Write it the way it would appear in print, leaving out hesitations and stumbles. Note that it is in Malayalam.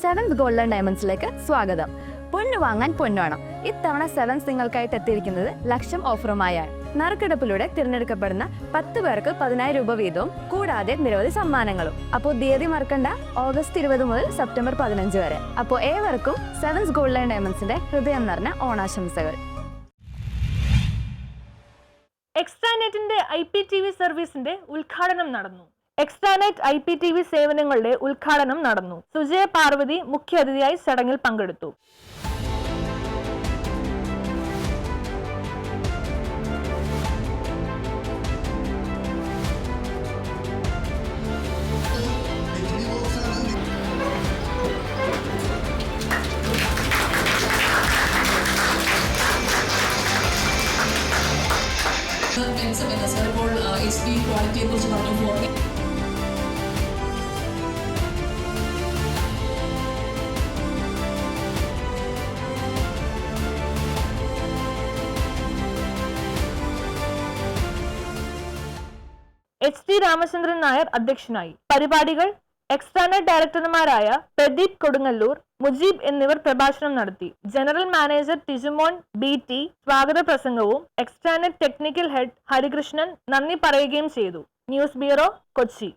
സെവൻസ് ഗോൾഡ് ആൻഡ് ഡയമണ്ട്സിലേക്ക് സ്വാഗതം. പൊന്നു വാങ്ങാൻ പൊന്നുവേണം. ഇത്തവണ സെവൻസ് നിങ്ങൾക്കായിട്ട് എത്തിയിരിക്കുന്നത് ലക്ഷം ഓഫറുമായാണ്. നറുക്കെടുപ്പിലൂടെ തിരഞ്ഞെടുക്കപ്പെടുന്ന 10 പേർക്ക് 10,000 രൂപ വീതവും കൂടാതെ നിരവധി സമ്മാനങ്ങളും. അപ്പോൾ തീയതി മറക്കണ്ട, ഓഗസ്റ്റ് 20 മുതൽ സെപ്റ്റംബർ 15 വരെ. അപ്പോൾ ഏവർക്കും സെവൻസ് ഗോൾഡ് ആൻഡ് ഡയമണ്ട്സിന്റെ ഹൃദയം നിറഞ്ഞ ഓണാശംസകൾ. എക്സ്ട്രാനെറ്റിന്റെ IPTV സർവീസിന്റെ ഉദ്ഘാടനം നടന്നു. എക്സ്ട്രാനെറ്റ് IPTV സേവനങ്ങളുടെ ഉദ്ഘാടനം നടന്നു. സുജയ പാർവതി മുഖ്യാതിഥിയായി ചടങ്ങിൽ പങ്കെടുത്തു. ഇപ്പോൾ HD ക്വാളിറ്റിയെ കുറിച്ച് പറഞ്ഞപ്പോൾ HD രാമചന്ദ്രൻ നായർ അധ്യക്ഷനായി. പരിപാടികൾ എക്സ്ട്രാനെറ്റ് ഡയറക്ടർമാരായ പ്രദീപ് കൊടുങ്ങല്ലൂർ, മുജീബ് എന്നിവർ പ്രഭാഷണം നടത്തി. ജനറൽ മാനേജർ ടിജുമോൻ BT സ്വാഗത പ്രസംഗവും എക്സ്ട്രാനെറ്റ് ടെക്നിക്കൽ ഹെഡ് ഹരികൃഷ്ണൻ നന്ദി പറയുകയും ചെയ്തു. News bureau, Kochi.